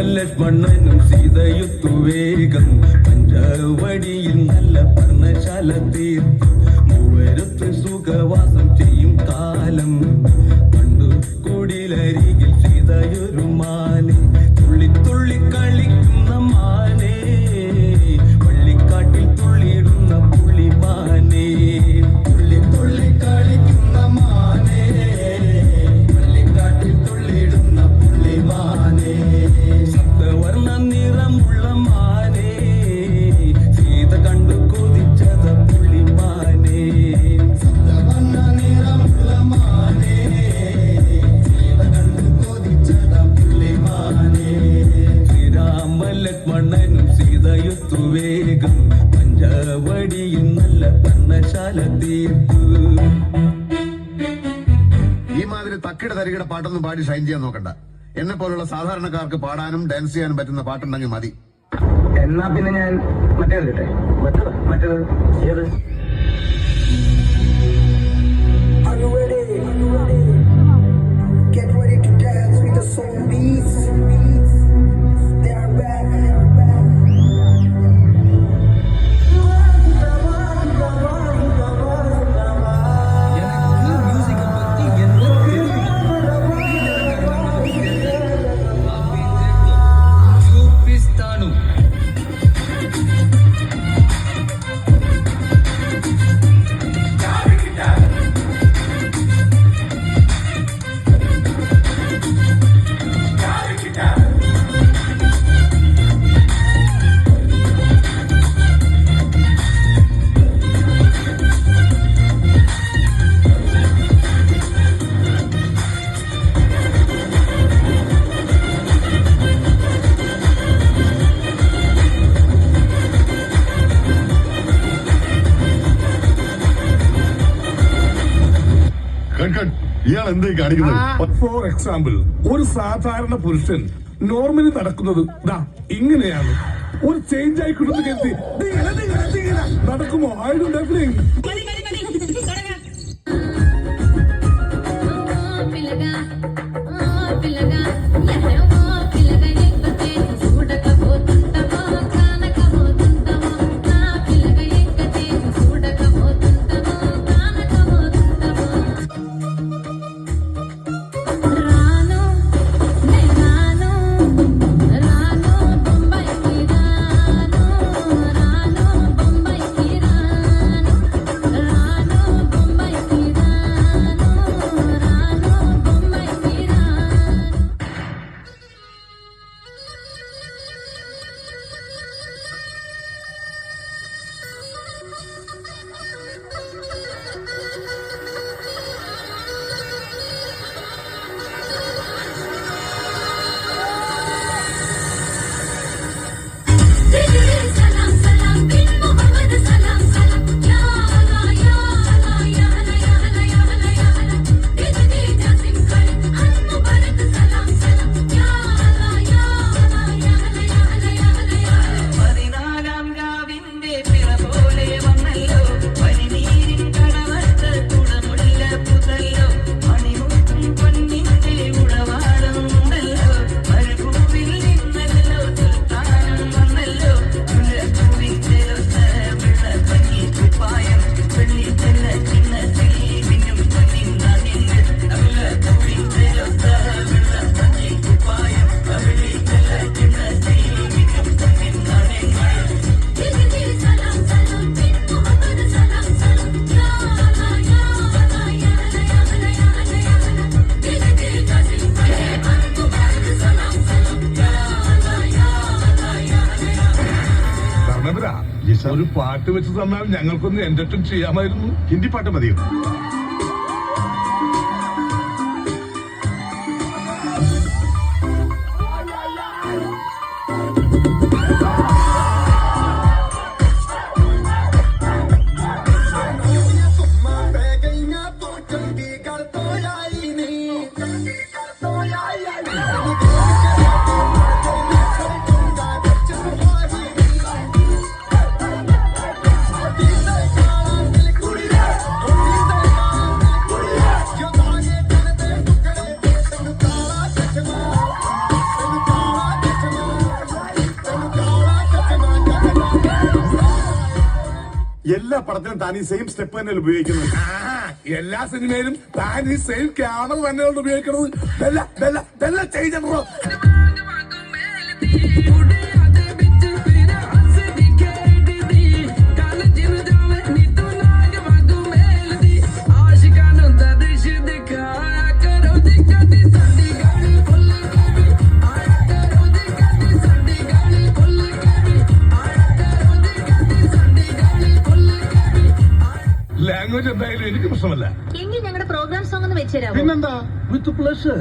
ലക്ഷ്മണനും സീതയുത്തു വേഗം പഞ്ചവടിയിൽ നല്ല പർണശാല തീർത്തു മൂവരത്ത് സുഖവാസം ചെയ്യും കാലം കണ്ടു കുടിലരികിൽ സീതയൊരു മാനെ തുള്ളി തുള്ളി കളിക്കുന്ന മാനേ വള്ളിക്കാട്ടിൽ തുള്ളിയിടുന്ന പുള്ളിമാനേ തുള്ളി തുള്ളി കളിക്കുന്ന മാനേ വള്ളിക്കാട്ടിൽ തുള്ളിയിടുന്ന പുള്ളിമാനേ സപ്തവർണ്ണ നിറമുള്ള മാനേ സീത കണ്ടു കൊതിച്ചത പുള്ളിമാനേ സപ്തവർണ്ണ നിറമുള്ള മാനേ സീത കണ്ടു കൊതിച്ചത പുള്ളിമാനേ ശ്രീരാമ ലക്ഷ്മണനും സീതയുത്തു വേഗം പഞ്ചവടിയിൽ നല്ല പർണശാല തീർത്തു. ഈ മാതിരി തക്കിട തരികിട പാട്ടൊന്നും പാടി ഷൈൻ ചെയ്യാൻ നോക്കണ്ട. എന്നെ പോലുള്ള സാധാരണക്കാർക്ക് പാടാനും ഡാൻസ് ചെയ്യാനും പറ്റുന്ന പാട്ടുണ്ടെങ്കിൽ മതി. എന്നാ പിന്നെ ഞാൻ മറ്റേത് കിട്ടെ. മറ്റേത് ഏത്? Get ready to dance with the zombies. They are back. చూపిస్తాను ഇയാൾ എന്തായി കാണിക്കുന്നത്? ഫോർ എക്സാമ്പിൾ, ഒരു സാധാരണ പുരുഷൻ നോർമലി നടക്കുന്നത് ദാ ഇങ്ങനെയാണ്. ഒരു ചേഞ്ച് ആയി കിട്ടുന്ന കരുതി നടക്കുമോ? I don't defining. ഒരു പാട്ട് വെച്ച് തന്നാൽ ഞങ്ങൾക്കൊന്ന് എന്റർടൈൻ ചെയ്യാമായിരുന്നു. ഹിന്ദി പാട്ട് മതിയോ? എല്ലാ പടത്തിലും താൻ ഈ സെയിം സ്റ്റെപ്പ് തന്നെ ഉപയോഗിക്കുന്നത്. എല്ലാ സിനിമയിലും താൻ ഈ സെയിം ക്യാമറ തന്നെയാണ് ഉപയോഗിക്കുന്നത്. ചേഞ്ച് ലാംഗ്വേജ് എന്തായാലും എനിക്ക് പ്രശ്നമല്ല. എങ്കിൽ ഞങ്ങളുടെ പ്രോഗ്രാം സോങ് ഒന്ന് വെച്ചുതരാമോ? പിന്നെന്താ, വിത്ത് പ്ലഷർ.